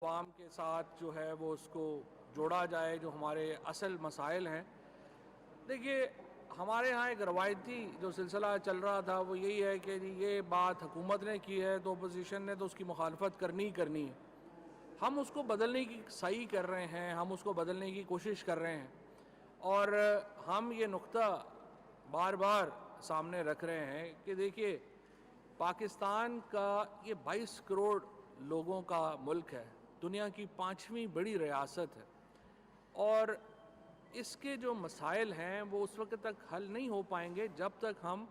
عوام کے ساتھ جو ہے وہ اس کو جوڑا جائے، جو ہمارے اصل مسائل ہیں۔ دیکھیے، ہمارے ہاں ایک روایتی جو سلسلہ چل رہا تھا وہ یہی ہے کہ یہ بات حکومت نے کی ہے تو اپوزیشن نے تو اس کی مخالفت کرنی ہی کرنی ہے۔ ہم اس کو بدلنے کی صحیح کر رہے ہیں، ہم اس کو بدلنے کی کوشش کر رہے ہیں، اور ہم یہ نقطہ بار بار سامنے رکھ رہے ہیں کہ دیکھیے، پاکستان کا یہ 22 کروڑ لوگوں کا ملک ہے، دنیا کی 5ویں بڑی ریاست ہے، اور اس کے جو مسائل ہیں وہ اس وقت تک حل نہیں ہو پائیں گے جب تک ہم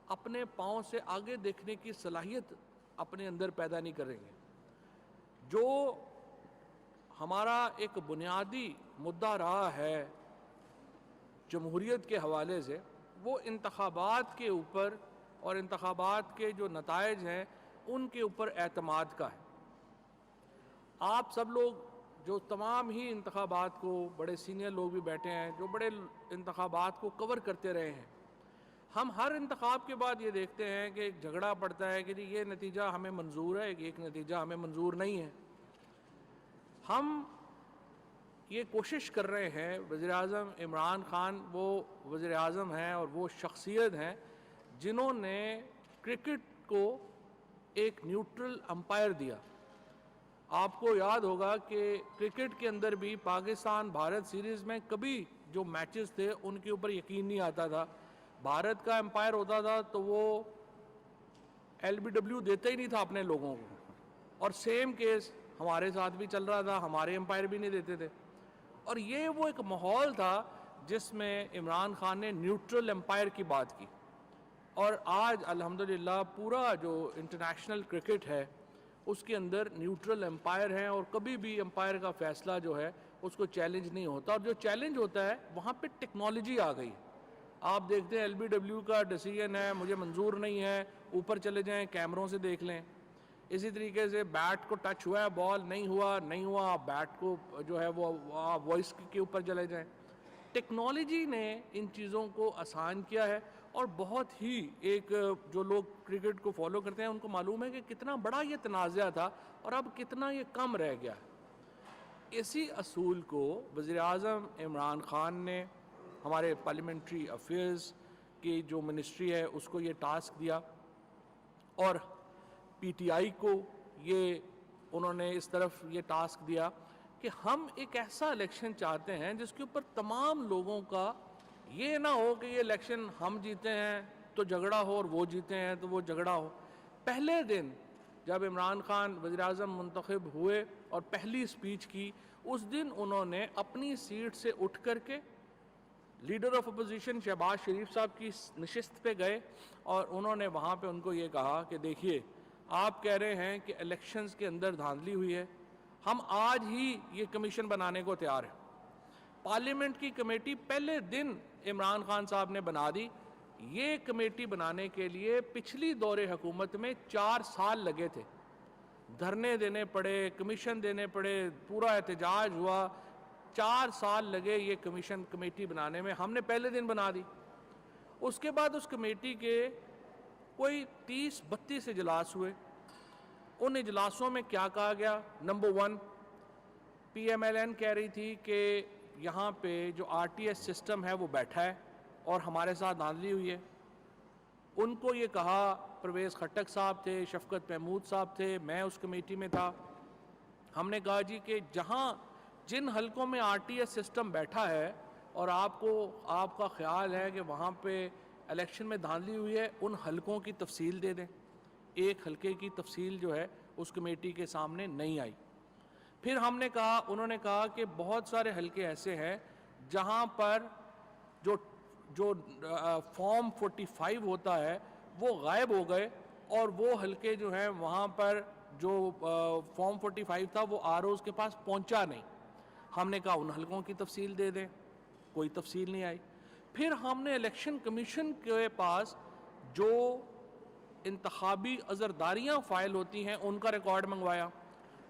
اپنے پاؤں سے آگے دیکھنے کی صلاحیت اپنے اندر پیدا نہیں کریں گے۔ جو ہمارا ایک بنیادی مدعا رہا ہے جمہوریت کے حوالے سے، وہ انتخابات کے اوپر اور انتخابات کے جو نتائج ہیں ان کے اوپر اعتماد کا ہے۔ آپ سب لوگ جو تمام ہی انتخابات کو، بڑے سینئر لوگ بھی بیٹھے ہیں جو بڑے انتخابات کو کور کرتے رہے ہیں، ہم ہر انتخاب کے بعد یہ دیکھتے ہیں کہ ایک جھگڑا پڑتا ہے کہ جی یہ نتیجہ ہمیں منظور ہے، ایک نتیجہ ہمیں منظور نہیں ہے۔ ہم یہ کوشش کر رہے ہیں، وزیر اعظم عمران خان وہ وزیر اعظم ہیں اور وہ شخصیت ہیں جنہوں نے کرکٹ کو ایک نیوٹرل امپائر دیا۔ آپ کو یاد ہوگا کہ کرکٹ کے اندر بھی پاکستان بھارت سیریز میں کبھی جو میچز تھے ان کے اوپر یقین نہیں آتا تھا، بھارت کا امپائر ہوتا تھا تو وہ LBW دیتا ہی نہیں تھا اپنے لوگوں کو، اور سیم کیس ہمارے ساتھ بھی چل رہا تھا، ہمارے امپائر بھی نہیں دیتے تھے، اور یہ وہ ایک ماحول تھا جس میں عمران خان نے نیوٹرل امپائر کی بات کی، اور آج الحمدللہ پورا جو انٹرنیشنل کرکٹ ہے اس کے اندر نیوٹرل امپائر ہیں، اور کبھی بھی امپائر کا فیصلہ جو ہے اس کو چیلنج نہیں ہوتا، اور جو چیلنج ہوتا ہے وہاں پہ ٹیکنالوجی آ گئی۔ آپ دیکھتے ہیں LBW کا ڈیسیژن ہے، مجھے منظور نہیں ہے، اوپر چلے جائیں کیمروں سے دیکھ لیں۔ اسی طریقے سے بیٹ کو ٹچ ہوا ہے، بال نہیں ہوا، آپ بیٹ کو جو ہے وہ وائس کے اوپر چلے جائیں۔ ٹیکنالوجی نے ان چیزوں کو آسان کیا ہے، اور بہت ہی ایک جو لوگ کرکٹ کو فالو کرتے ہیں ان کو معلوم ہے کہ کتنا بڑا یہ تنازع تھا اور اب کتنا یہ کم رہ گیا ہے۔ اسی اصول کو وزیر اعظم عمران خان نے ہمارے پارلیمنٹری افیئرز کی جو منسٹری ہے اس کو یہ ٹاسک دیا، اور PTI کو یہ انہوں نے اس طرف یہ ٹاسک دیا کہ ہم ایک ایسا الیکشن چاہتے ہیں جس کے اوپر تمام لوگوں کا یہ نہ ہو کہ یہ الیکشن ہم جیتے ہیں تو جھگڑا ہو اور وہ جیتے ہیں تو وہ جھگڑا ہو۔ پہلے دن جب عمران خان وزیر اعظم منتخب ہوئے اور پہلی سپیچ کی، اس دن انہوں نے اپنی سیٹ سے اٹھ کر کے لیڈر آف اپوزیشن شہباز شریف صاحب کی نشست پہ گئے، اور انہوں نے وہاں پہ ان کو یہ کہا کہ دیکھیے، آپ کہہ رہے ہیں کہ الیکشنز کے اندر دھاندلی ہوئی ہے، ہم آج ہی یہ کمیشن بنانے کو تیار ہیں۔ پارلیمنٹ کی کمیٹی پہلے دن عمران خان صاحب نے بنا دی۔ یہ کمیٹی بنانے کے لیے پچھلی دور حکومت میں 4 سال لگے تھے، دھرنے دینے پڑے، کمیشن دینے پڑے، پورا احتجاج ہوا، 4 سال لگے یہ کمیٹی بنانے میں، ہم نے پہلے دن بنا دی۔ اس کے بعد اس کمیٹی کے کوئی 30-32 اجلاس ہوئے۔ ان اجلاسوں میں کیا کہا گیا؟ نمبر 1، PMLN کہہ رہی تھی کہ یہاں پہ جو RTS سسٹم ہے وہ بیٹھا ہے اور ہمارے ساتھ دھاندلی ہوئی ہے۔ ان کو یہ کہا، پرویز خٹک صاحب تھے، شفقت محمود صاحب تھے، میں اس کمیٹی میں تھا، ہم نے کہا جی کہ جن حلقوں میں RTS سسٹم بیٹھا ہے اور آپ کا خیال ہے کہ وہاں پہ الیکشن میں دھاندلی ہوئی ہے، ان حلقوں کی تفصیل دے دیں۔ ایک حلقے کی تفصیل جو ہے اس کمیٹی کے سامنے نہیں آئی۔ پھر انہوں نے کہا کہ بہت سارے حلقے ایسے ہیں جہاں پر جو فارم 45 ہوتا ہے وہ غائب ہو گئے، اور وہ حلقے جو ہیں وہاں پر جو فارم 45 تھا وہ ROs کے پاس پہنچا نہیں۔ ہم نے کہا ان حلقوں کی تفصیل دے دیں، کوئی تفصیل نہیں آئی۔ پھر ہم نے الیکشن کمیشن کے پاس جو انتخابی عذرداریاں فائل ہوتی ہیں ان کا ریکارڈ منگوایا،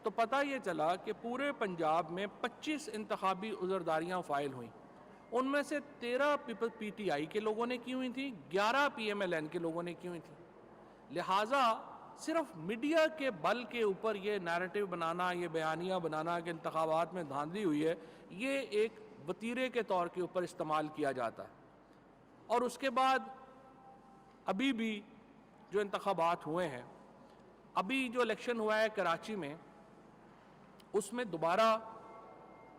تو پتہ یہ چلا کہ پورے پنجاب میں 25 انتخابی عذرداریاں فائل ہوئیں، ان میں سے 13 PTI کے لوگوں نے کی ہوئی تھیں، 11 PMLN کے لوگوں نے کی ہوئی تھیں۔ لہٰذا صرف میڈیا کے بل کے اوپر یہ نیریٹو بنانا، یہ بیانیہ بنانا کہ انتخابات میں دھاندلی ہوئی ہے، یہ ایک وتیرے کے طور کے اوپر استعمال کیا جاتا ہے۔ اور اس کے بعد ابھی بھی جو انتخابات ہوئے ہیں، ابھی جو الیکشن ہوا ہے کراچی میں، اس میں دوبارہ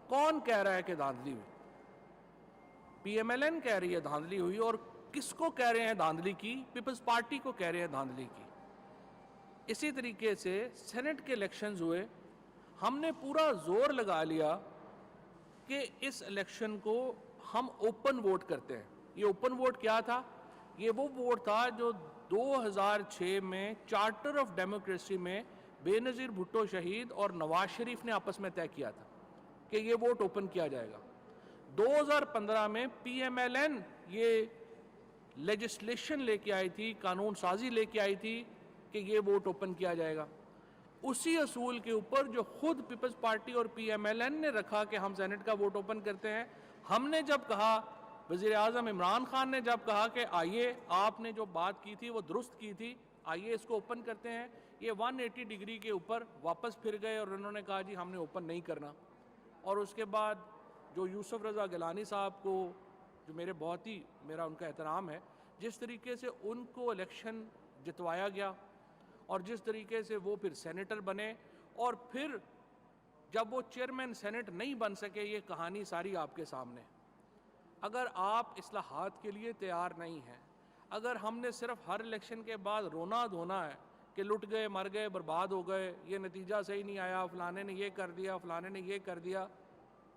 کون کہہ رہا ہے کہ دھاندلی ہوئی؟ پی ایم ایل این کہہ رہی ہے دھاندلی ہوئی، اور کس کو کہہ رہے ہیں دھاندلی کی؟ پیپلز پارٹی کو کہہ رہے ہیں دھاندلی کی۔ اسی طریقے سے سینٹ کے الیکشنز ہوئے، ہم نے پورا زور لگا لیا کہ اس الیکشن کو ہم اوپن ووٹ کرتے ہیں۔ یہ اوپن ووٹ کیا تھا؟ یہ وہ ووٹ تھا جو 2006 میں چارٹر آف ڈیموکریسی میں بے نظیر بھٹو شہید اور نواز شریف نے آپس میں طے کیا تھا کہ یہ ووٹ اوپن کیا جائے گا۔ 2015 میں پی ایم ایل این یہ لیجسلیشن لے کے آئی تھی، قانون سازی لے کے آئی تھی کہ یہ ووٹ اوپن کیا جائے گا۔ اسی اصول کے اوپر جو خود پیپلز پارٹی اور پی ایم ایل این نے رکھا کہ ہم سینٹ کا ووٹ اوپن کرتے ہیں، ہم نے جب کہا، وزیر اعظم عمران خان نے جب کہا کہ آئیے آپ نے جو بات کی تھی وہ درست کی تھی، آئیے اس کو اوپن کرتے ہیں، یہ 180 ڈگری کے اوپر واپس پھر گئے اور انہوں نے کہا جی ہم نے اوپن نہیں کرنا۔ اور اس کے بعد جو یوسف رضا گیلانی صاحب کو، جو میرا ان کا احترام ہے، جس طریقے سے ان کو الیکشن جتوایا گیا اور جس طریقے سے وہ پھر سینیٹر بنے، اور پھر جب وہ چیئرمین سینٹ نہیں بن سکے، یہ کہانی ساری آپ کے سامنے۔ اگر آپ اصلاحات کے لیے تیار نہیں ہیں، اگر ہم نے صرف ہر الیکشن کے بعد رونا دھونا ہے کہ لٹ گئے، مر گئے، برباد ہو گئے، یہ نتیجہ صحیح نہیں آیا، فلانے نے یہ کر دیا، فلانے نے یہ کر دیا،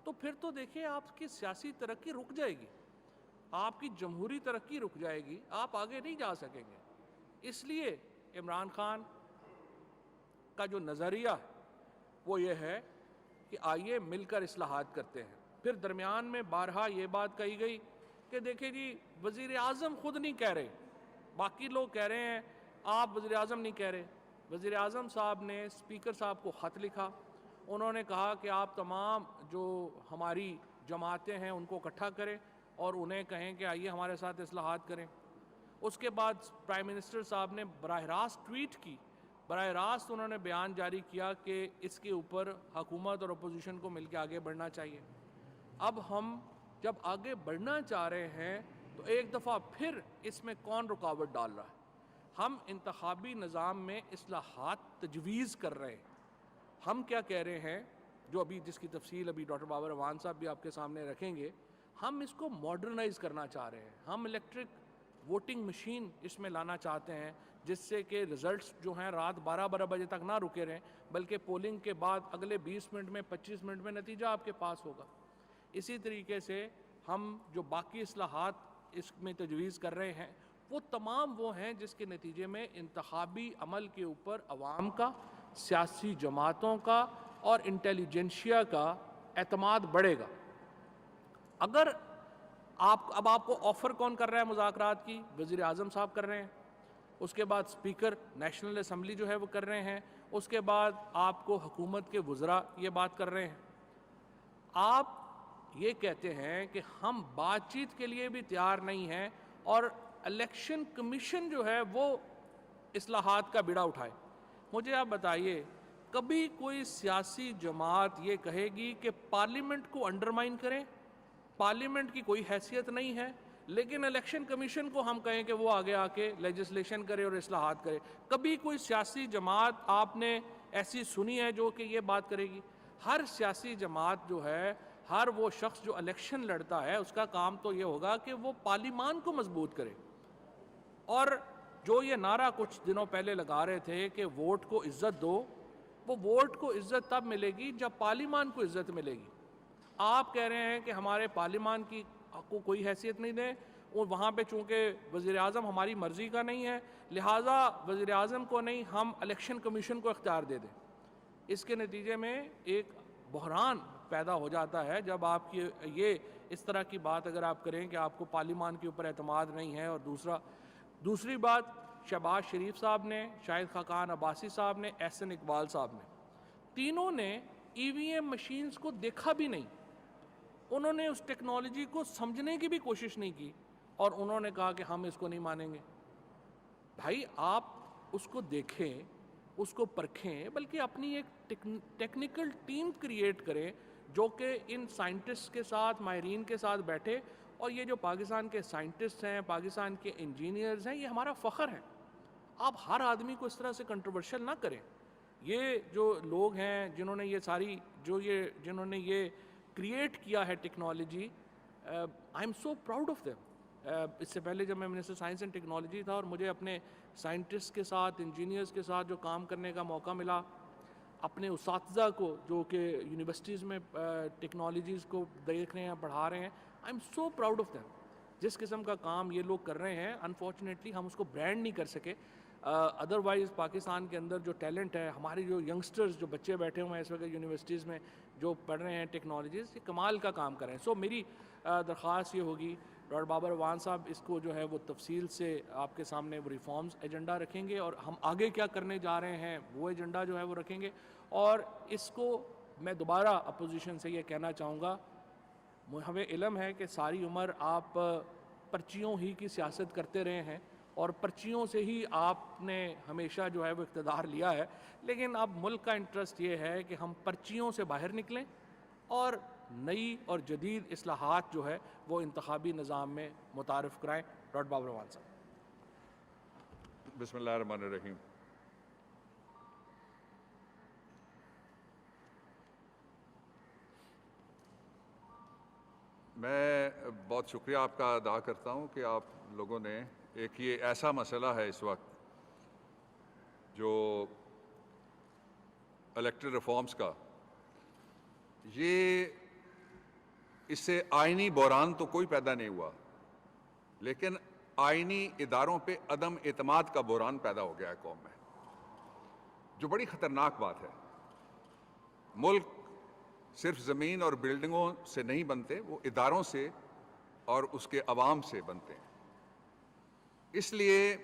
تو پھر تو دیکھیں آپ کی سیاسی ترقی رک جائے گی، آپ کی جمہوری ترقی رک جائے گی، آپ آگے نہیں جا سکیں گے۔ اس لیے عمران خان کا جو نظریہ وہ یہ ہے کہ آئیے مل کر اصلاحات کرتے ہیں۔ پھر درمیان میں بارہا یہ بات کہی گئی کہ دیکھیں جی وزیر اعظم خود نہیں کہہ رہے، باقی لوگ کہہ رہے ہیں، آپ وزیر اعظم نہیں کہہ رہے۔ وزیر اعظم صاحب نے اسپیکر صاحب کو خط لکھا، انہوں نے کہا کہ آپ تمام جو ہماری جماعتیں ہیں ان کو اکٹھا کریں اور انہیں کہیں کہ آئیے ہمارے ساتھ اصلاحات کریں۔ اس کے بعد پرائم منسٹر صاحب نے براہ راست ٹویٹ کی، براہ راست انہوں نے بیان جاری کیا کہ اس کے اوپر حکومت اور اپوزیشن کو مل کے آگے بڑھنا چاہیے۔ اب ہم جب آگے بڑھنا چاہ رہے ہیں تو ایک دفعہ پھر اس میں کون رکاوٹ ڈال رہا ہے؟ ہم انتخابی نظام میں اصلاحات تجویز کر رہے ہیں۔ ہم کیا کہہ رہے ہیں، جو ابھی جس کی تفصیل ابھی ڈاکٹر بابر اعوان صاحب بھی آپ کے سامنے رکھیں گے، ہم اس کو ماڈرنائز کرنا چاہ رہے ہیں۔ ہم الیکٹرک ووٹنگ مشین اس میں لانا چاہتے ہیں، جس سے کہ ریزلٹس جو ہیں رات 12 بجے تک نہ رکے رہیں، بلکہ پولنگ کے بعد اگلے 20 منٹ میں 25 منٹ میں نتیجہ آپ کے پاس ہوگا۔ اسی طریقے سے ہم جو باقی اصلاحات اس میں تجویز کر رہے ہیں، وہ تمام وہ ہیں جس کے نتیجے میں انتخابی عمل کے اوپر عوام کا، سیاسی جماعتوں کا اور انٹیلیجنشیا کا اعتماد بڑھے گا۔ اگر اب آپ کو آفر کون کر رہا ہے مذاکرات کی؟ وزیر اعظم صاحب کر رہے ہیں، اس کے بعد اسپیکر نیشنل اسمبلی جو ہے وہ کر رہے ہیں، اس کے بعد آپ کو حکومت کے وزراء یہ بات کر رہے ہیں۔ آپ یہ کہتے ہیں کہ ہم بات چیت کے لیے بھی تیار نہیں ہیں اور الیکشن کمیشن جو ہے وہ اصلاحات کا بیڑا اٹھائے۔ مجھے آپ بتائیے، کبھی کوئی سیاسی جماعت یہ کہے گی کہ پارلیمنٹ کو انڈرمائن کریں؟ پارلیمنٹ کی کوئی حیثیت نہیں ہے، لیکن الیکشن کمیشن کو ہم کہیں کہ وہ آگے آ کے لیجسلیشن کرے اور اصلاحات کرے۔ کبھی کوئی سیاسی جماعت آپ نے ایسی سنی ہے جو کہ یہ بات کرے گی؟ ہر سیاسی جماعت جو ہے، ہر وہ شخص جو الیکشن لڑتا ہے، اس کا کام تو یہ ہوگا کہ وہ پارلیمان کو مضبوط کرے۔ اور جو یہ نعرہ کچھ دنوں پہلے لگا رہے تھے کہ ووٹ کو عزت دو، وہ ووٹ کو عزت تب ملے گی جب پارلیمان کو عزت ملے گی۔ آپ کہہ رہے ہیں کہ ہمارے پارلیمان کی کو کوئی حیثیت نہیں دیں، اور وہاں پہ چونکہ وزیر اعظم ہماری مرضی کا نہیں ہے، لہٰذا وزیر اعظم کو نہیں، ہم الیکشن کمیشن کو اختیار دے دیں۔ اس کے نتیجے میں ایک بحران پیدا ہو جاتا ہے جب آپ کی یہ اس طرح کی بات اگر آپ کریں کہ آپ کو پارلیمان کے اوپر اعتماد نہیں ہے۔ اور دوسری بات، شہباز شریف صاحب نے، شاہد خاقان عباسی صاحب نے، احسن اقبال صاحب نے، تینوں نے ای وی ایم مشینز کو دیکھا بھی نہیں، انہوں نے اس ٹیکنالوجی کو سمجھنے کی بھی کوشش نہیں کی، اور انہوں نے کہا کہ ہم اس کو نہیں مانیں گے۔ بھائی، آپ اس کو دیکھیں, اس کو پرکھیں, بلکہ اپنی ایک ٹیکنیکل ٹیم کریٹ کریں جو کہ ان سائنٹسٹ کے ساتھ, ماہرین کے ساتھ بیٹھے. اور یہ جو پاکستان کے سائنٹسٹ ہیں, پاکستان کے انجینئرز ہیں, یہ ہمارا فخر ہے. آپ ہر آدمی کو اس طرح سے کنٹروورشل نہ کریں. یہ جو لوگ ہیں جنہوں نے یہ ساری جنہوں نے یہ کریٹ کیا ہے technology, I am so proud of them. اس سے پہلے جب میں منسٹر سائنس اینڈ ٹیکنالوجی تھا اور مجھے اپنے سائنٹسٹ کے ساتھ, انجینئرز کے ساتھ جو کام کرنے کا موقع ملا, اپنے اساتذہ کو جو کہ یونیورسٹیز میں ٹیکنالوجیز کو دیکھ رہے ہیں, پڑھا رہے ہیں, آئی am so proud of them. جس قسم کا کام یہ لوگ کر رہے ہیں, انفارچونیٹلی ہم اس کو برانڈ نہیں کر سکے. ادروائز پاکستان کے اندر جو ٹیلنٹ ہے, ہمارے جو ینگسٹرز, جو بچے بیٹھے ہوئے ہیں اس وقت یونیورسٹیز میں جو پڑھ رہے ہیں ٹیکنالوجیز, یہ کمال کا کام کر رہے ہیں. سو میری درخواست یہ ہوگی, ڈاکٹر بابر اعوان صاحب اس کو جو ہے وہ تفصیل سے آپ کے سامنے وہ ریفارمز ایجنڈا رکھیں گے, اور ہم آگے کیا کرنے جا رہے ہیں وہ ایجنڈا جو ہے وہ رکھیں گے. اور اس کو میں دوبارہ اپوزیشن سے یہ کہنا چاہوں گا, ہمیں علم ہے کہ ساری عمر آپ پرچیوں ہی کی سیاست کرتے رہے ہیں, اور پرچیوں سے ہی آپ نے ہمیشہ جو ہے وہ اقتدار لیا ہے. لیکن اب ملک کا انٹرسٹ یہ ہے کہ ہم پرچیوں سے باہر نکلیں اور نئی اور جدید اصلاحات جو ہے وہ انتخابی نظام میں متعارف کرائیں. ڈاکٹر بابر اعوان صاحب. بسم اللہ الرحمن الرحیم. میں بہت شکریہ آپ کا ادا کرتا ہوں کہ آپ لوگوں نے ایک یہ ایسا مسئلہ ہے اس وقت جو الیکٹرل ریفارمز کا, یہ اس سے آئینی بحران تو کوئی پیدا نہیں ہوا, لیکن آئینی اداروں پہ عدم اعتماد کا بحران پیدا ہو گیا ہے قوم میں, جو بڑی خطرناک بات ہے. ملک صرف زمین اور بلڈنگوں سے نہیں بنتے, وہ اداروں سے اور اس کے عوام سے بنتے ہیں. اس لیے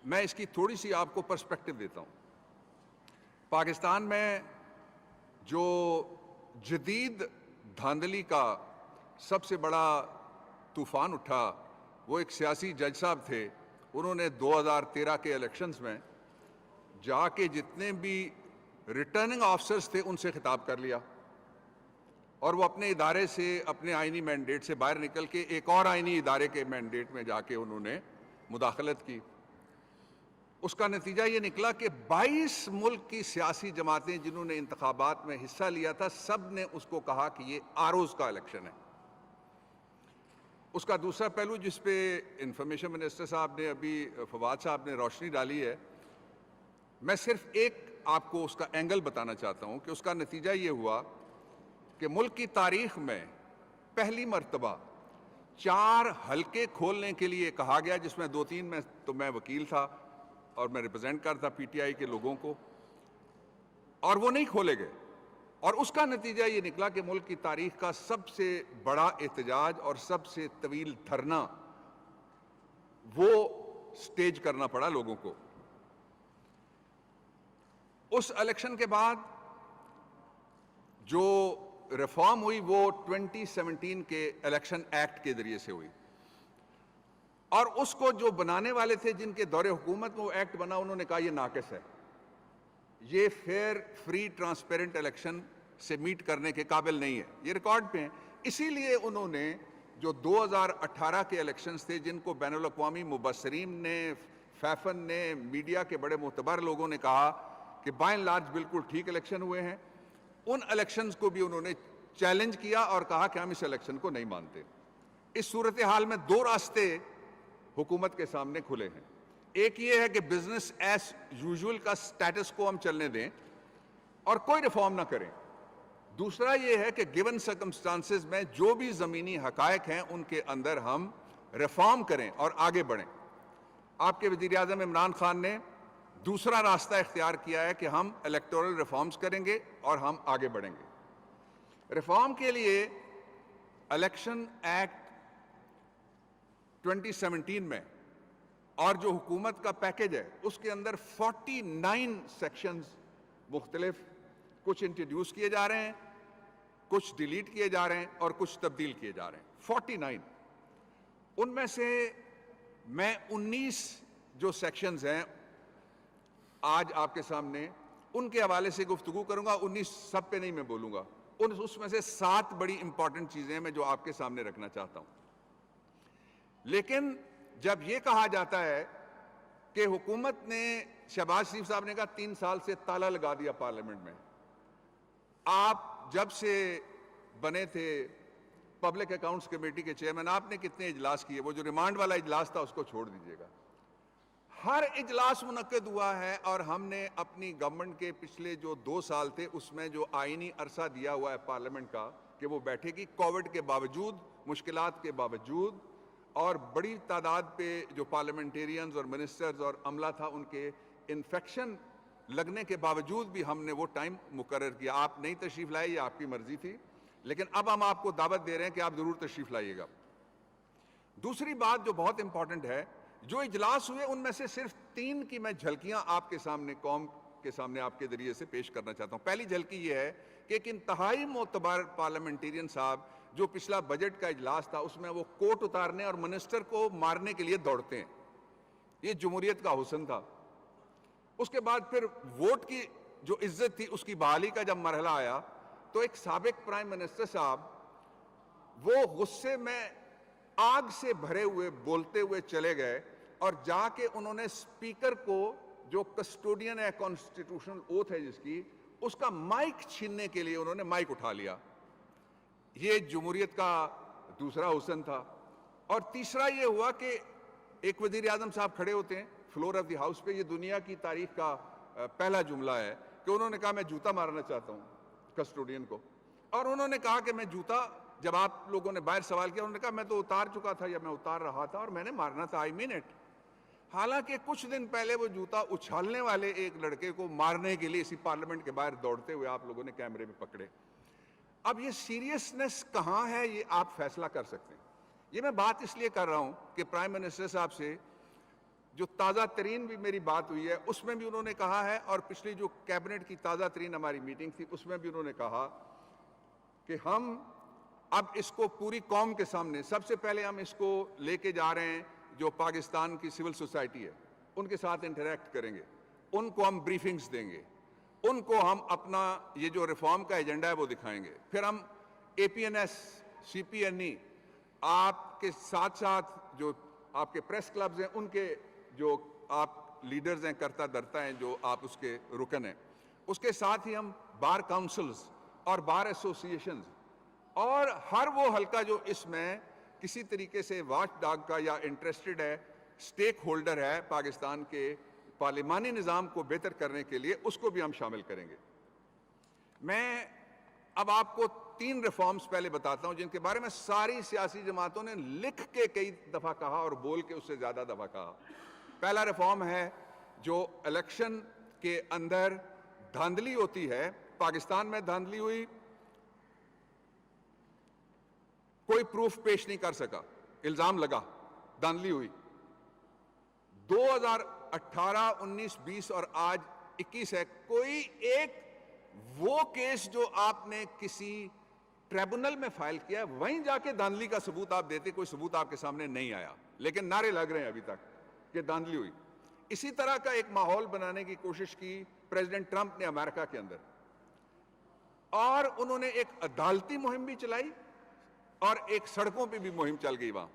میں اس کی تھوڑی سی آپ کو پرسپیکٹو دیتا ہوں. پاکستان میں جو جدید دھاندلی کا سب سے بڑا طوفان اٹھا, وہ ایک سیاسی جج صاحب تھے. انہوں نے 2013 کے الیکشنز میں جا کے جتنے بھی ریٹرننگ آفیسرز تھے ان سے خطاب کر لیا, اور وہ اپنے ادارے سے, اپنے آئینی مینڈیٹ سے باہر نکل کے ایک اور آئینی ادارے کے مینڈیٹ میں جا کے انہوں نے مداخلت کی. اس کا نتیجہ یہ نکلا کہ 22 ملک کی سیاسی جماعتیں جنہوں نے انتخابات میں حصہ لیا تھا, سب نے اس کو کہا کہ یہ آروز کا الیکشن ہے. اس کا دوسرا پہلو جس پہ انفارمیشن منسٹر صاحب نے ابھی, فواد صاحب نے روشنی ڈالی ہے, میں صرف ایک آپ کو اس کا اینگل بتانا چاہتا ہوں کہ اس کا نتیجہ یہ ہوا کہ ملک کی تاریخ میں پہلی مرتبہ 4 حلقے کھولنے کے لیے کہا گیا, جس میں 2-3 میں تو میں وکیل تھا اور میں ریپرزینٹ کرتا پی ٹی آئی کے لوگوں کو, اور وہ نہیں کھولے گئے. اور اس کا نتیجہ یہ نکلا کہ ملک کی تاریخ کا سب سے بڑا احتجاج اور سب سے طویل دھرنا وہ سٹیج کرنا پڑا لوگوں کو. اس الیکشن کے بعد جو ریفارم ہوئی وہ 2017 کے الیکشن ایکٹ کے ذریعے سے ہوئی, اور اس کو جو بنانے والے تھے, جن کے دور حکومت میں وہ ایکٹ بنا, انہوں نے کہا یہ ناقص ہے, یہ فیئر, فری, ٹرانسپیرنٹ الیکشن سے میٹ کرنے کے قابل نہیں ہے. یہ ریکارڈ پہ ہیں. اسی لیے انہوں نے جو 2018 کے الیکشنز تھے, جن کو بین الاقوامی مبصرین نے, فیفن نے, میڈیا کے بڑے معتبر لوگوں نے کہا کہ بائی اینڈ لارج بالکل ٹھیک الیکشن ہوئے ہیں, ان الیکشنز کو بھی انہوں نے چیلنج کیا اور کہا کہ ہم اس الیکشن کو نہیں مانتے. اس صورتحال میں 2 راستے حکومت کے سامنے کھلے ہیں. ایک یہ ہے کہ بزنس ایز یوزول کا سٹیٹس کو ہم چلنے دیں اور کوئی ریفارم نہ کریں. دوسرا یہ ہے کہ گیون سرکمسٹانسز میں جو بھی زمینی حقائق ہیں ان کے اندر ہم ریفارم کریں اور آگے بڑھیں. آپ کے وزیر اعظم عمران خان نے دوسرا راستہ اختیار کیا ہے کہ ہم الیکٹورل ریفارمز کریں گے اور ہم آگے بڑھیں گے. ریفارم کے لیے الیکشن ایکٹ 2017 میں اور جو حکومت کا پیکج ہے اس کے اندر 49 سیکشنز مختلف, کچھ انٹروڈیوس کیے جا رہے ہیں, کچھ ڈیلیٹ کیے جا رہے ہیں اور کچھ تبدیل کیے جا رہے ہیں. 49. ان میں سے میں 19 جو سیکشنز ہیں آج آپ کے سامنے ان کے حوالے سے گفتگو کروں گا. 19 سب پہ نہیں میں بولوں گا. اس میں سے 7 بڑی امپورٹنٹ چیزیں ہیں میں جو آپ کے سامنے رکھنا چاہتا ہوں. لیکن جب یہ کہا جاتا ہے کہ حکومت نے, شہباز شریف صاحب نے کہا 3 سال سے تالا لگا دیا پارلیمنٹ میں. آپ جب سے بنے تھے پبلک اکاؤنٹس کمیٹی کے چیئرمین, آپ نے کتنے اجلاس کیے؟ وہ جو ریمانڈ والا اجلاس تھا اس کو چھوڑ دیجیے گا. ہر اجلاس منعقد ہوا ہے, اور ہم نے اپنی گورنمنٹ کے پچھلے جو 2 سال تھے اس میں جو آئینی عرصہ دیا ہوا ہے پارلیمنٹ کا کہ وہ بیٹھے گی, کووڈ کے باوجود, مشکلات کے باوجود, اور بڑی تعداد پہ جو پارلیمنٹیرینز اور منسٹرز اور عملہ تھا ان کے انفیکشن لگنے کے باوجود بھی ہم نے وہ ٹائم مقرر کیا. آپ نہیں تشریف لائے, یہ آپ کی مرضی تھی, لیکن اب ہم آپ کو دعوت دے رہے ہیں کہ آپ ضرور تشریف لائیے گا. دوسری بات جو بہت امپورٹنٹ ہے, جو اجلاس ہوئے ان میں سے صرف 3 کی میں جھلکیاں آپ کے سامنے, قوم کے سامنے آپ کے ذریعے سے پیش کرنا چاہتا ہوں. پہلی جھلکی یہ ہے کہ ایک انتہائی معتبر پارلیمنٹیرین صاحب جو پچھلا بجٹ کا اجلاس تھا اس میں وہ کوٹ اتارنے اور منسٹر کو مارنے کے لیے دوڑتے ہیں. یہ جمہوریت کا حسن تھا. اس کے بعد پھر ووٹ کی جو عزت تھی اس کی بحالی کا جب مرحلہ آیا تو ایک سابق پرائم منسٹر صاحب وہ غصے میں آگ سے بھرے ہوئے بولتے ہوئے چلے گئے, اور جا کے انہوں نے اسپیکر کو, جو کسٹوڈین ہے کانسٹیٹیوشنل اوتھ ہے جس کی, اس کا مائک چھیننے کے لیے انہوں نے مائک اٹھا لیا. یہ جمہوریت کا دوسرا حسن تھا. اور تیسرا یہ ہوا کہ ایک وزیر اعظم صاحب کھڑے ہوتے ہیں فلور آف دی ہاؤس پہ, یہ دنیا کی تاریخ کا پہلا جملہ ہے کہ انہوں نے کہا میں جوتا مارنا چاہتا ہوں کسٹوڈین کو. اور انہوں نے کہا کہ میں جوتا, جب آپ لوگوں نے باہر سوال کیا, انہوں نے کہا میں تو اتار چکا تھا یا میں اتار رہا تھا اور میں نے مارنا تھا, آئی مین اٹ. حالانکہ کچھ دن پہلے وہ جوتا اچھالنے والے ایک لڑکے کو مارنے کے لیے اسی پارلیمنٹ کے باہر دوڑتے ہوئے آپ لوگوں نے کیمرے میں پکڑے. اب یہ سیریسنس کہاں ہے یہ آپ فیصلہ کر سکتے ہیں. یہ میں بات اس لیے کر رہا ہوں کہ پرائم منسٹر صاحب سے جو تازہ ترین بھی میری بات ہوئی ہے اس میں بھی انہوں نے کہا ہے, اور پچھلی جو کیبنٹ کی تازہ ترین ہماری میٹنگ تھی اس میں بھی انہوں نے کہا کہ ہم اب اس کو پوری قوم کے سامنے, سب سے پہلے ہم اس کو لے کے جا رہے ہیں جو پاکستان کی سول سوسائٹی ہے ان کے ساتھ انٹریکٹ کریں گے, ان کو ہم بریفنگز دیں گے, ان کو ہم اپنا یہ جو ریفارم کا ایجنڈا ہے وہ دکھائیں گے. پھر ہم APNS, CPNE, آپ کے ساتھ ساتھ جو آپ کے پریس کلبز ہیں ان کے جو آپ لیڈرز ہیں, کرتا درتا ہیں, جو آپ اس کے رکن ہیں, اس کے ساتھ ہی ہم بار کاؤنسلز اور بار ایسوسیشنز اور ہر وہ حلقہ جو اس میں کسی طریقے سے واچ ڈاگ کا یا انٹرسٹڈ ہے, سٹیک ہولڈر ہے پاکستان کے پارلیمانی نظام کو بہتر کرنے کے لیے, اس کو بھی ہم شامل کریں گے. میں اب آپ کو 3 ریفارمز پہلے بتاتا ہوں جن کے بارے میں ساری سیاسی جماعتوں نے لکھ کے کئی دفعہ کہا اور بول کے اس سے زیادہ دفعہ کہا. پہلا ریفارم ہے جو الیکشن کے اندر دھاندلی ہوتی ہے, پاکستان میں دھاندلی ہوئی, کوئی پروف پیش نہیں کر سکا, الزام لگا, دھاندلی ہوئی. 2018, 19, 20 اور آج 21 ہے, کوئی ایک وہ کیس جو آپ نے کسی ٹریبونل میں فائل کیا ہے وہیں جا کے دھاندلی کا ثبوت آپ دیتے, کوئی ثبوت آپ کے سامنے نہیں آیا, لیکن نعرے لگ رہے ہیں ابھی تک کہ دھاندلی ہوئی. اسی طرح کا ایک ماحول بنانے کی کوشش کی پریزیڈنٹ ٹرمپ نے امریکہ کے اندر, اور انہوں نے ایک عدالتی مہم بھی چلائی اور ایک سڑکوں پہ بھی مہم چل گئی وہاں.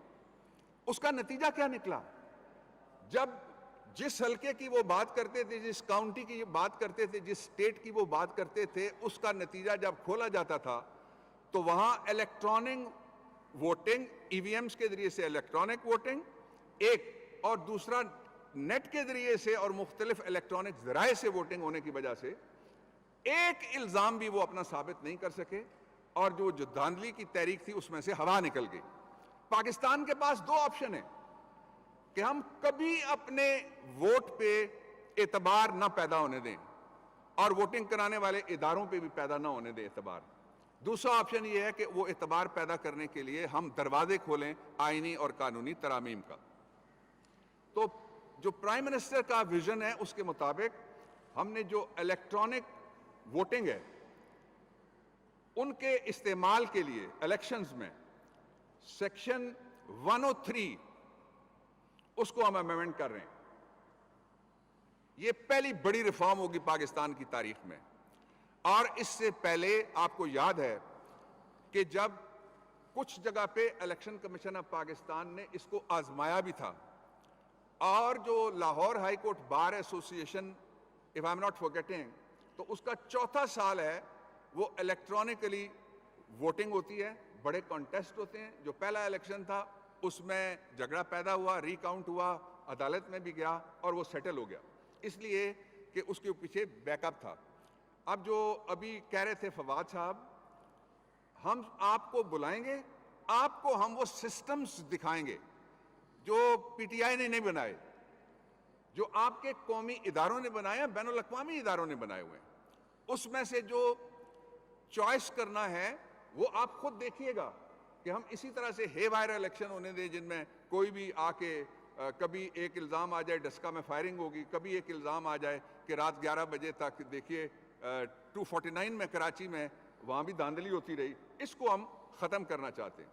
اس کا نتیجہ کیا نکلا؟ جب جس حلقے کی وہ بات کرتے تھے, جس کاؤنٹی کی بات کرتے تھے, جس سٹیٹ کی وہ بات کرتے تھے, اس کا نتیجہ جب کھولا جاتا تھا تو وہاں الیکٹرانک ووٹنگ, EVMs کے ذریعے سے الیکٹرانک ووٹنگ ایک, اور دوسرا نیٹ کے ذریعے سے اور مختلف الیکٹرانک ذرائع سے ووٹنگ ہونے کی وجہ سے ایک الزام بھی وہ اپنا ثابت نہیں کر سکے, اور جو دھاندلی کی تحریک تھی اس میں سے ہوا نکل گئی. پاکستان کے پاس 2 آپشن ہیں کہ ہم کبھی اپنے ووٹ پہ اعتبار نہ پیدا ہونے دیں اور ووٹنگ کرانے والے اداروں پہ بھی پیدا نہ ہونے دیں اعتبار. دوسرا آپشن یہ ہے کہ وہ اعتبار پیدا کرنے کے لیے ہم دروازے کھولیں آئینی اور قانونی ترامیم کا. تو جو پرائم منسٹر کا ویژن ہے اس کے مطابق ہم نے جو الیکٹرانک ووٹنگ ہے ان کے استعمال کے لیے الیکشنز میں سیکشن 103 اس کو ہم امینڈمنٹ کر رہے ہیں. یہ پہلی بڑی ریفارم ہوگی پاکستان کی تاریخ میں. اور اس سے پہلے آپ کو یاد ہے کہ جب کچھ جگہ پہ الیکشن کمیشن آف پاکستان نے اس کو آزمایا بھی تھا, اور جو لاہور ہائی کورٹ بار ایسوسی ایشن if I'm not forgetting, تو اس کا 4تھا سال ہے, وہ الیکٹرانکلی ووٹنگ ہوتی ہے, بڑے کانٹیسٹ ہوتے ہیں. جو پہلا الیکشن تھا اس میں جھگڑا پیدا ہوا, ری کاؤنٹ ہوا, عدالت میں بھی گیا اور وہ سیٹل ہو گیا, اس لیے کہ اس کے پیچھے بیک اپ تھا. اب جو ابھی کہہ رہے تھے فواد صاحب, ہم آپ کو بلائیں گے, آپ کو ہم وہ سسٹمز دکھائیں گے جو پی ٹی آئی نے نہیں بنائے, جو آپ کے قومی اداروں نے بنایا, بین الاقوامی اداروں نے بنائے ہوئے ہیں. اس میں سے جو چوائس کرنا ہے وہ آپ خود دیکھیے گا کہ ہم اسی طرح سے ہے وائر الیکشن ہونے دیں جن میں کوئی بھی آ کے کبھی ایک الزام آ جائے ڈسکا میں فائرنگ ہوگی, کبھی ایک الزام آ جائے کہ رات 11 بجے تک دیکھیے 249 میں کراچی میں وہاں بھی دھاندلی ہوتی رہی. اس کو ہم ختم کرنا چاہتے ہیں.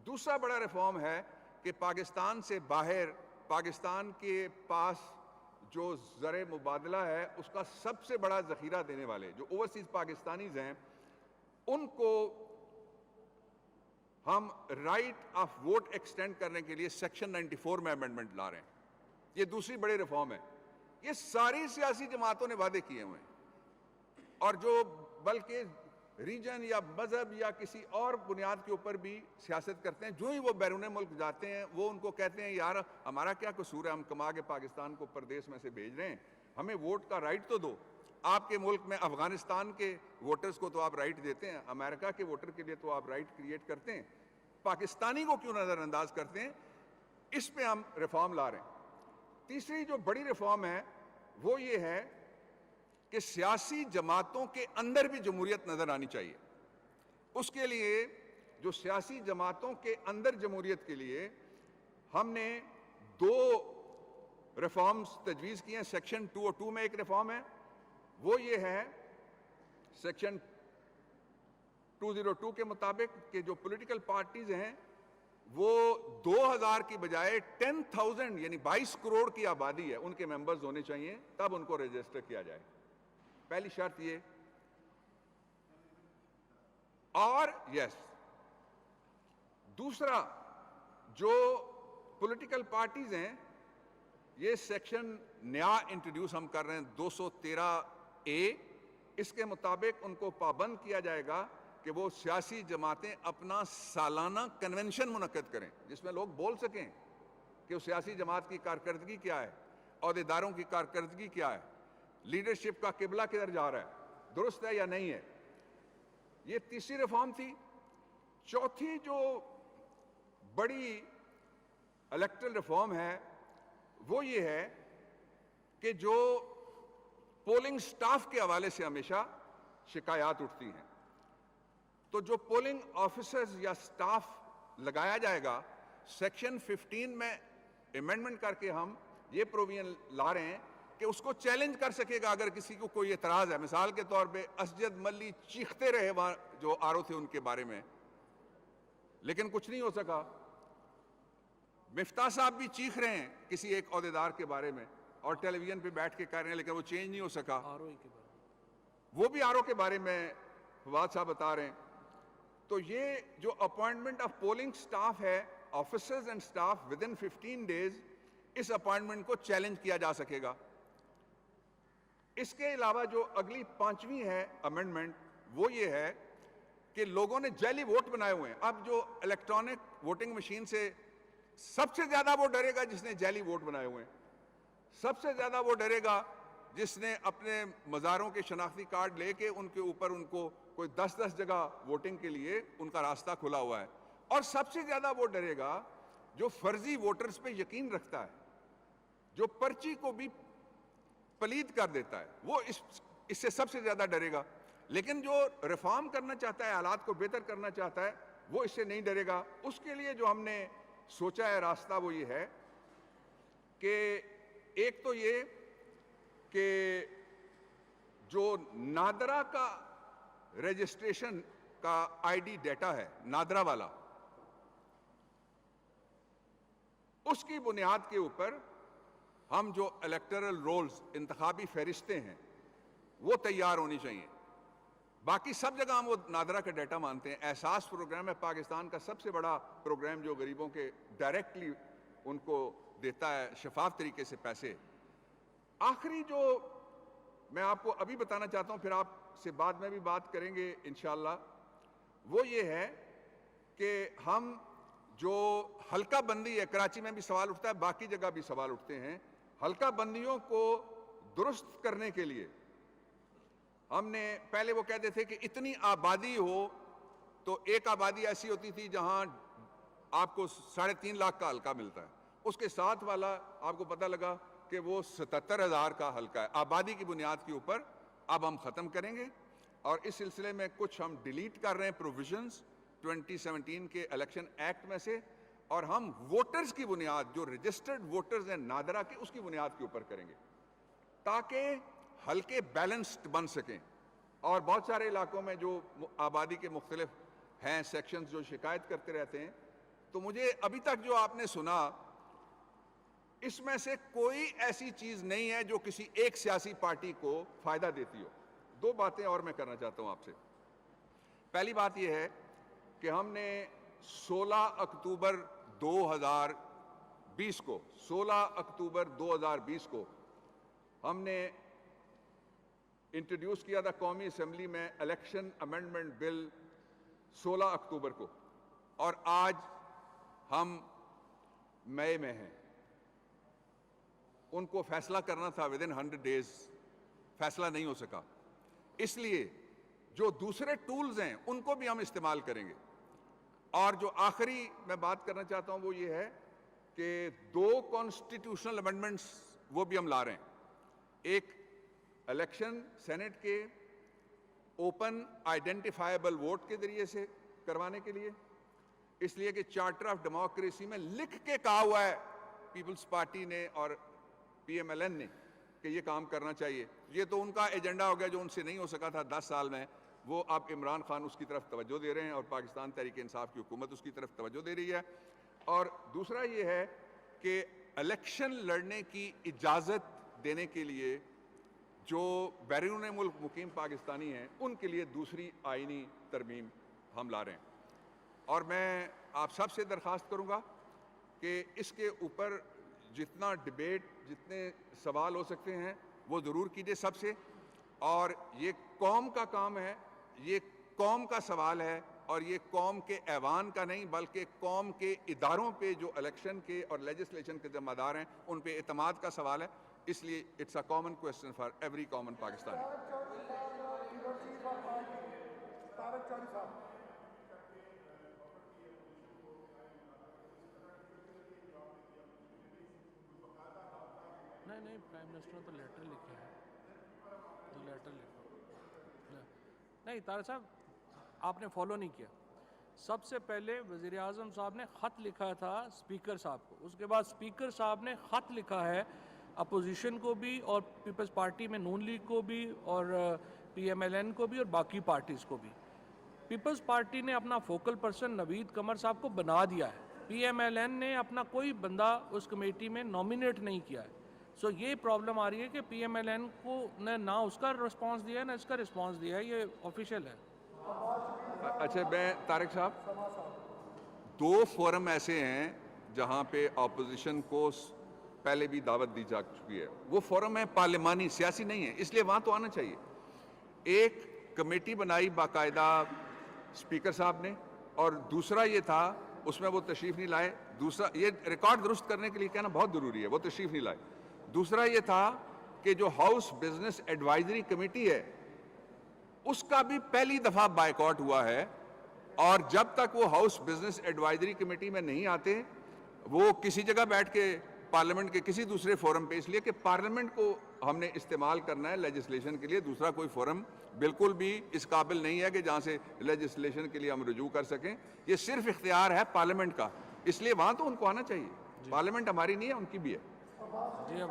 دوسرا بڑا ریفارم ہے کہ پاکستان سے باہر پاکستان کے پاس جو زر مبادلہ ہے اس کا سب سے بڑا ذخیرہ دینے والے جو اوورسیز پاکستانیز ہیں, ان کو ہم رائٹ آف ووٹ ایکسٹینڈ کرنے کے لیے سیکشن 94 میں امینڈمنٹ لا رہے ہیں. یہ دوسری بڑی ریفارم ہے. یہ ساری سیاسی جماعتوں نے وعدے کیے ہوئے ہیں, اور جو بلکہ ریجن یا مذہب یا کسی اور بنیاد کے اوپر بھی سیاست کرتے ہیں, جو ہی وہ بیرون ملک جاتے ہیں وہ ان کو کہتے ہیں یار ہمارا کیا قصور ہے, ہم کما کے پاکستان کو پردیس میں سے بھیج رہے ہیں, ہمیں ووٹ کا رائٹ تو دو. آپ کے ملک میں افغانستان کے ووٹرز کو تو آپ رائٹ دیتے ہیں, امریکہ کے ووٹر کے لیے تو آپ رائٹ کریٹ کرتے ہیں, پاکستانی کو کیوں نظر انداز کرتے ہیں؟ اس پہ ہم ریفارم لا رہے ہیں. تیسری جو بڑی ریفارم ہے وہ یہ ہے کہ سیاسی جماعتوں کے اندر بھی جمہوریت نظر آنی چاہیے. اس کے لیے جو سیاسی جماعتوں کے اندر جمہوریت کے لیے ہم نے 2 ریفارمز تجویز کی ہیں. سیکشن 202 میں ایک ریفارم ہے, وہ یہ ہے سیکشن 202 کے مطابق کہ جو پولیٹیکل پارٹیز ہیں وہ 2000 کی بجائے 10,000 یعنی 22 کروڑ کی آبادی ہے ان کے ممبرز ہونے چاہیے, تب ان کو رجسٹر کیا جائے. پہلی شرط یہ. اور دوسرا جو پولیٹیکل پارٹیز ہیں, یہ سیکشن نیا انٹروڈیوس ہم کر رہے ہیں 213A, اس کے مطابق ان کو پابند کیا جائے گا کہ وہ سیاسی جماعتیں اپنا سالانہ کنونشن منعقد کریں جس میں لوگ بول سکیں کہ وہ سیاسی جماعت کی کارکردگی کیا ہے, عہدیداروں کی کارکردگی کیا ہے, لیڈرشپ کا قبلہ کدھر جا رہا ہے, درست ہے یا نہیں ہے. یہ تیسری ریفارم تھی. چوتھی جو بڑی الیکٹرل ریفارم ہے وہ یہ ہے کہ جو پولنگ سٹاف کے حوالے سے ہمیشہ شکایات اٹھتی ہیں, تو جو پولنگ آفیسرز یا سٹاف لگایا جائے گا, سیکشن 15 میں ایمنڈمنٹ کر کے ہم یہ پروویژن لا رہے ہیں کہ اس کو چیلنج کر سکے گا اگر کسی کو کوئی اعتراض ہے. مثال کے طور پہ اسجد ملی چیختے رہے وہاں جو آرو تھے ان کے بارے میں, لیکن کچھ نہیں ہو سکا. مفتاح صاحب بھی چیخ رہے ہیں کسی ایک عہدیدار کے بارے میں اور ٹیلی ویژن پہ بیٹھ کے کہہ رہے ہیں, لیکن وہ چینج نہیں ہو سکا. وہ بھی آرو کے بارے میں فواد صاحب بتا رہے ہیں. تو یہ جو اپوائنٹمنٹ آف پولنگ سٹاف ہے, officers and staff within 15 days, اس اپوائنٹمنٹ کو چیلنج کیا جا سکے گا. اس کے علاوہ جو اگلی 5ویں ہے امینڈمنٹ وہ یہ ہے کہ لوگوں نے جعلی ووٹ بنائے ہوئے ہیں. اب جو الیکٹرانک ووٹنگ مشین سے سب سے زیادہ وہ ڈرے گا جس نے جعلی ووٹ بنائے ہوئے ہیں, سب سے زیادہ وہ ڈرے گا جس نے اپنے مزاروں کے شناختی کارڈ لے کے ان کے اوپر ان کو کوئی 10 جگہ ووٹنگ کے لیے ان کا راستہ کھلا ہوا ہے, اور سب سے زیادہ وہ ڈرے گا جو فرضی ووٹرز پہ یقین رکھتا ہے, جو پرچی کو بھی پلید کر دیتا ہے, وہ اس سے سب سے زیادہ ڈرے گا. لیکن جو ریفارم کرنا چاہتا ہے, حالات کو بہتر کرنا چاہتا ہے, وہ اس سے نہیں ڈرے گا. اس کے لیے جو ہم نے سوچا ہے راستہ وہ یہ ہے کہ ایک تو یہ کہ جو نادرا کا رجسٹریشن کا آئی ڈی ڈیٹا ہے, نادرا والا, اس کی بنیاد کے اوپر ہم جو الیکٹرل رولز انتخابی فہرستیں ہیں وہ تیار ہونی چاہیے. باقی سب جگہ ہم وہ نادرا کا ڈیٹا مانتے ہیں. احساس پروگرام ہے پاکستان کا سب سے بڑا پروگرام جو غریبوں کے ڈائریکٹلی ان کو دیتا ہے شفاف طریقے سے پیسے. آخری جو میں آپ کو ابھی بتانا چاہتا ہوں، پھر آپ سے بعد میں بھی بات کریں گے انشاءاللہ، وہ یہ ہے کہ ہم جو حلقہ بندی ہے، کراچی میں بھی سوال اٹھتا ہے، باقی جگہ بھی سوال اٹھتے ہیں، حلقہ بندیوں کو درست کرنے کے لیے ہم نے پہلے وہ کہتے تھے کہ اتنی آبادی ہو تو ایک آبادی ایسی ہوتی تھی جہاں آپ کو 3.5 لاکھ کا حلقہ ملتا ہے. اس کے ساتھ والا آپ کو پتہ لگا کہ وہ 77,000 کا حلقہ ہے. آبادی کی بنیاد کے اوپر اب ہم ختم کریں گے، اور اس سلسلے میں کچھ ہم ڈیلیٹ کر رہے ہیں پروویژنز 2017 کے الیکشن ایکٹ میں سے، اور ہم ووٹرز کی بنیاد، جو رجسٹرڈ ووٹرز ہیں نادرا کے، اس کی بنیاد کے اوپر کریں گے تاکہ حلقے بیلنسڈ بن سکیں. اور بہت سارے علاقوں میں جو آبادی کے مختلف ہیں سیکشنز جو شکایت کرتے رہتے ہیں، تو مجھے ابھی تک جو آپ نے سنا اس میں سے کوئی ایسی چیز نہیں ہے جو کسی ایک سیاسی پارٹی کو فائدہ دیتی ہو. 2 باتیں اور میں کرنا چاہتا ہوں آپ سے. پہلی بات یہ ہے کہ ہم نے 16 اکتوبر 2020 کو 16 اکتوبر 2020 کو ہم نے انٹروڈیوس کیا تھا قومی اسمبلی میں الیکشن امینڈمنٹ بل 16 اکتوبر کو، اور آج ہم مئی میں ہیں. ان کو فیصلہ کرنا تھا ودن 100 ڈیز، فیصلہ نہیں ہو سکا. اس لیے جو دوسرے ٹولز ہیں ان کو بھی ہم استعمال کریں گے. اور جو آخری میں بات کرنا چاہتا ہوں وہ یہ ہے کہ 2 کانسٹیٹیوشنل امینڈمنٹس وہ بھی ہم لا رہے ہیں. ایک الیکشن سینٹ کے اوپن آئیڈینٹیفائیبل ووٹ کے ذریعے سے کروانے کے لیے، اس لیے کہ چارٹر آف ڈیموکریسی میں لکھ کے کہا ہوا ہے پیپلز پارٹی نے اور پی ایم ایل این نے کہ یہ کام کرنا چاہیے. یہ تو ان کا ایجنڈا ہو گیا جو ان سے نہیں ہو سکا تھا 10 سال میں، وہ اب عمران خان اس کی طرف توجہ دے رہے ہیں اور پاکستان تحریک انصاف کی حکومت اس کی طرف توجہ دے رہی ہے. اور دوسرا یہ ہے کہ الیکشن لڑنے کی اجازت دینے کے لیے جو بیرون ملک مقیم پاکستانی ہیں ان کے لیے دوسری آئینی ترمیم ہم لا رہے ہیں. اور میں آپ سب سے درخواست کروں گا کہ اس کے اوپر جتنا ڈیبیٹ، جتنے سوال ہو سکتے ہیں وہ ضرور کیجیے سب سے. اور یہ قوم کا کام ہے، یہ قوم کا سوال ہے، اور یہ قوم کے ایوان کا نہیں بلکہ قوم کے اداروں پہ جو الیکشن کے اور لیجسلیشن کے ذمہ دار ہیں ان پہ اعتماد کا سوال ہے. اس لیے it's a common question for every common Pakistani. نہیں پرائم منسٹر نے تو لیٹر لکھا ہے، تو لیٹر لکھا نہیں. طارق صاحب آپ نے فالو نہیں کیا. سب سے پہلے وزیر اعظم صاحب نے خط لکھا تھا اسپیکر صاحب کو، اس کے بعد اسپیکر صاحب نے خط لکھا ہے اپوزیشن کو بھی اور پیپلز پارٹی میں نون لیگ کو بھی اور پی ایم ایل این کو بھی اور باقی پارٹیز کو بھی. پیپلز پارٹی نے اپنا فوکل پرسن نوید قمر صاحب کو بنا دیا ہے، پی ایم ایل این نے اپنا کوئی بندہ اس کمیٹی میں نامینیٹ نہیں کیا ہے. سو یہ پرابلم آ رہی ہے کہ پی ایم ایل این کو نے نہ اس کا رسپانس دیا ہے نہ اس کا رسپانس دیا ہے. یہ آفیشیل ہے. اچھا میں طارق صاحب، 2 فورم ایسے ہیں جہاں پہ اپوزیشن کو پہلے بھی دعوت دی جا چکی ہے. وہ فورم ہے پارلیمانی، سیاسی نہیں ہے، اس لیے وہاں تو آنا چاہیے. ایک کمیٹی بنائی باقاعدہ اسپیکر صاحب نے، اور دوسرا یہ تھا اس میں وہ تشریف نہیں لائے. دوسرا یہ ریکارڈ درست کرنے کے لیے کہنا بہت ضروری ہے، وہ تشریف نہیں لائے. دوسرا یہ تھا کہ جو ہاؤس بزنس ایڈوائزری کمیٹی ہے اس کا بھی پہلی دفعہ بائیکاٹ ہوا ہے. اور جب تک وہ ہاؤس بزنس ایڈوائزری کمیٹی میں نہیں آتے وہ کسی جگہ بیٹھ کے پارلیمنٹ کے کسی دوسرے فورم پہ، اس لیے کہ پارلیمنٹ کو ہم نے استعمال کرنا ہے لیجسلیشن کے لیے. دوسرا کوئی فورم بالکل بھی اس قابل نہیں ہے کہ جہاں سے لیجسلیشن کے لیے ہم رجوع کر سکیں. یہ صرف اختیار ہے پارلیمنٹ کا، اس لیے وہاں تو ان کو آنا چاہیے. پارلیمنٹ ہماری نہیں ہے، ان کی بھی ہے. جی اب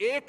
$1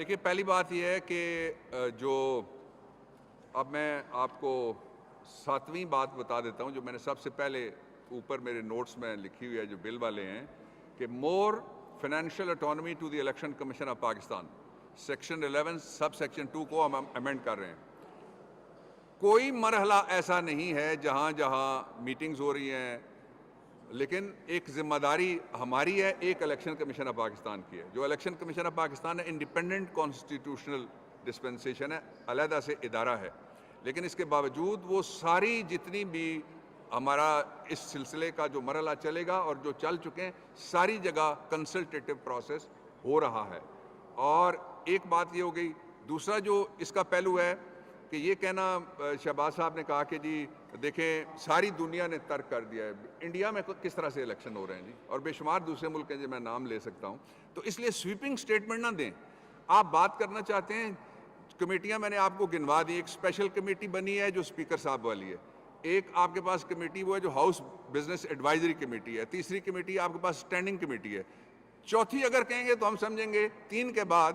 دیکھیے پہلی بات یہ ہے کہ جو اب میں آپ کو 7ویں بات بتا دیتا ہوں جو میں نے سب سے پہلے اوپر میرے نوٹس میں لکھی ہوئی ہے جو بل والے ہیں کہ more financial autonomy to the election commission of Pakistan section 11 sub section 2 کو ہم امینڈ کر رہے ہیں. کوئی مرحلہ ایسا نہیں ہے جہاں جہاں میٹنگز ہو رہی ہیں لیکن ایک ذمہ داری ہماری ہے ایک الیکشن کمیشن آف پاکستان کی ہے. جو الیکشن کمیشن آف پاکستان ہے انڈیپینڈنٹ کانسٹیٹیوشنل ڈسپنسیشن ہے, علیحدہ سے ادارہ ہے, لیکن اس کے باوجود وہ ساری جتنی بھی ہمارا اس سلسلے کا جو مرحلہ چلے گا اور جو چل چکے ہیں ساری جگہ کنسلٹیٹو پروسیس ہو رہا ہے. اور ایک بات یہ ہو گئی. دوسرا جو اس کا پہلو ہے کہ یہ کہنا شہباز صاحب نے کہا کہ جی دیکھیں ساری دنیا نے ترک کر دیا ہے, انڈیا میں کس طرح سے الیکشن ہو رہے ہیں جی, اور بے شمار دوسرے ملک ہیں جو میں نام لے سکتا ہوں. تو اس لیے سویپنگ سٹیٹمنٹ نہ دیں. آپ بات کرنا چاہتے ہیں کمیٹیاں میں نے آپ کو گنوا دی. ایک اسپیشل کمیٹی بنی ہے جو اسپیکر صاحب والی ہے, ایک آپ کے پاس کمیٹی وہ ہے جو ہاؤس بزنس ایڈوائزری کمیٹی ہے, تیسری کمیٹی آپ کے پاس اسٹینڈنگ کمیٹی ہے, چوتھی اگر کہیں گے تو ہم سمجھیں گے 3 کے بعد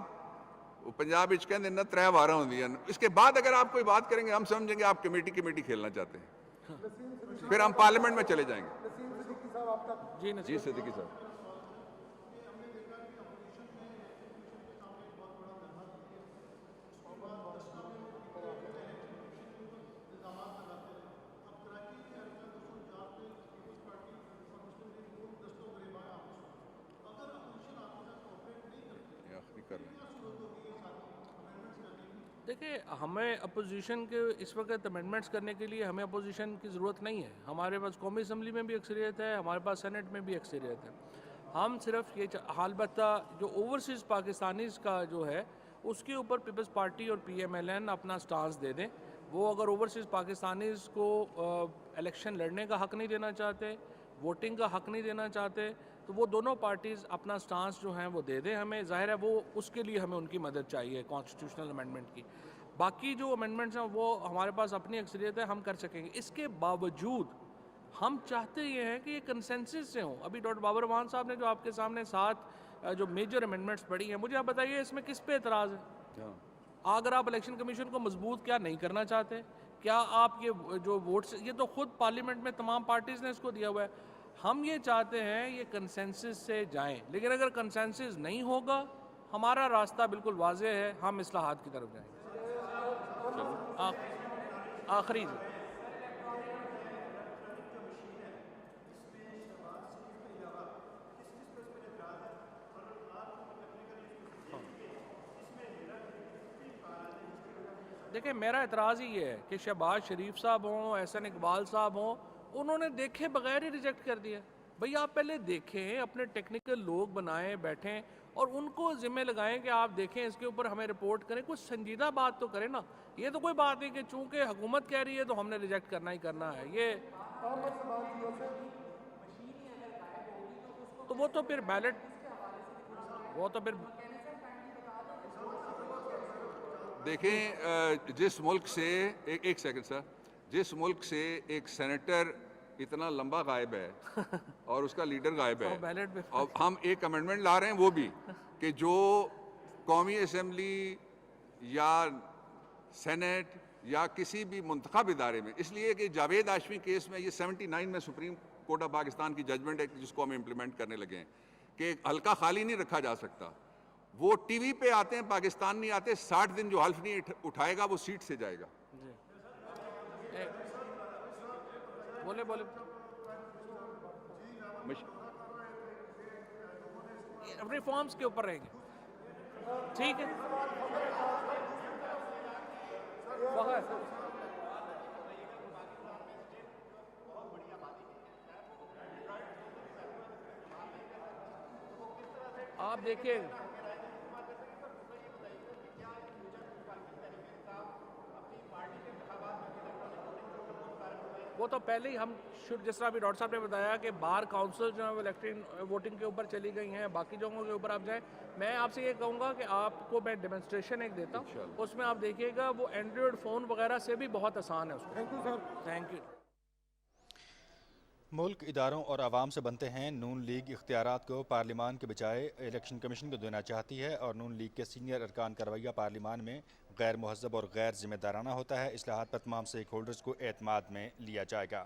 وہ پنجاب کہتے ہیں 3 وارہ ہوندی ہیں, اس کے بعد اگر آپ کوئی بات کریں گے ہم سمجھیں گے آپ کمیٹی کھیلنا چاہتے ہیں, پھر ہم پارلیمنٹ میں چلے جائیں گے. جی صدیقی صاحب. دیکھیں ہمیں اپوزیشن کے اس وقت امینڈمنٹس کرنے کے لیے ہمیں اپوزیشن کی ضرورت نہیں ہے. ہمارے پاس قومی اسمبلی میں بھی اکثریت ہے, ہمارے پاس سینٹ میں بھی اکثریت ہے. ہم صرف یہ البتہ جو اوورسیز پاکستانیز کا جو ہے اس کے اوپر پیپلز پارٹی اور پی ایم ایل این اپنا سٹانس دے دیں. وہ اگر اوورسیز پاکستانیز کو الیکشن لڑنے کا حق نہیں دینا چاہتے, ووٹنگ کا حق نہیں دینا چاہتے, تو وہ دونوں پارٹیز اپنا سٹانس جو ہیں وہ دے دیں ہمیں. ظاہر ہے وہ اس کے لیے ہمیں ان کی مدد چاہیے کانسٹیٹیوشنل امینڈمنٹ کی. باقی جو امینڈمنٹس ہیں وہ ہمارے پاس اپنی اکثریت ہے, ہم کر سکیں گے. اس کے باوجود ہم چاہتے یہ ہیں کہ یہ کنسنسس سے ہوں. ابھی ڈاکٹر بابر رحمان صاحب نے جو آپ کے سامنے 7 جو میجر امینڈمنٹس پڑھی ہیں, مجھے آپ بتائیے اس میں کس پہ اعتراض ہے؟ اگر آپ الیکشن کمیشن کو مضبوط کیا نہیں کرنا چاہتے, کیا آپ یہ جو ووٹس, یہ تو خود پارلیمنٹ میں تمام پارٹیز نے اس کو دیا ہوا ہے. ہم یہ چاہتے ہیں یہ کنسنسس سے جائیں, لیکن اگر کنسنسس نہیں ہوگا ہمارا راستہ بالکل واضح ہے, ہم اصلاحات کی طرف جائیں گے. آخری دیکھیں میرا اعتراض ہی یہ ہے کہ شہباز شریف صاحب ہوں, احسن اقبال صاحب ہوں, انہوں نے دیکھے بغیر ہی ریجیکٹ کر دیا. بھئی آپ پہلے دیکھیں, اپنے ٹیکنیکل لوگ بنائیں, بیٹھیں اور ان کو ذمہ لگائیں کہ آپ دیکھیں اس کے اوپر ہمیں رپورٹ کریں. کچھ سنجیدہ بات تو کریں نا. یہ تو کوئی بات نہیں کہ چونکہ حکومت کہہ رہی ہے تو ہم نے ریجیکٹ کرنا ہی کرنا ہے. یہ تو وہ تو پھر بیلٹ, وہ تو پھر دیکھیں جس ملک سے ایک سیکنڈ سر, جس ملک سے ایک سینیٹر اتنا لمبا غائب ہے اور اس کا لیڈر غائب ہے, اور ہم ایک امینڈمنٹ لا رہے ہیں وہ بھی کہ جو قومی اسمبلی یا سینٹ یا کسی بھی منتخب ادارے میں, اس لیے کہ جاوید ہاشمی کیس میں یہ 79 میں سپریم کورٹ آف پاکستان کی ججمنٹ ہے جس کو ہم امپلیمنٹ کرنے لگے ہیں کہ حلقہ خالی نہیں رکھا جا سکتا. وہ ٹی وی پہ آتے ہیں, پاکستان نہیں آتے. 60 دن جو حلف نہیں اٹھائے گا وہ سیٹ سے جائے گا. بولے ریفارمز کے اوپر رہیں گے. ٹھیک ہے, آپ دیکھیں وہ تو پہلے ہی ہم جس طرح بھی ڈاکٹر صاحب نے بتایا کہ بار کاؤنسل جو ہے وہ الیکٹرین ووٹنگ کے اوپر چلی گئی ہیں, باقی جگہوں کے اوپر آپ جائیں. میں آپ سے یہ کہوں گا کہ آپ کو میں ڈیمونسٹریشن ایک دیتا ہوں, اس میں آپ دیکھیے گا وہ اینڈرائڈ فون وغیرہ سے بھی بہت آسان ہے اس کو. Thank you sir. Thank you. ملک اداروں اور عوام سے بنتے ہیں. نون لیگ اختیارات کو پارلیمان کے بجائے الیکشن کمیشن کو دینا چاہتی ہے اور نون لیگ کے سینئر ارکان کا رویہ پارلیمان میں غیر مہذب اور غیر ذمہ دارانہ ہوتا ہے. اصلاحات پر تمام اسٹیک ہولڈرز کو اعتماد میں لیا جائے گا.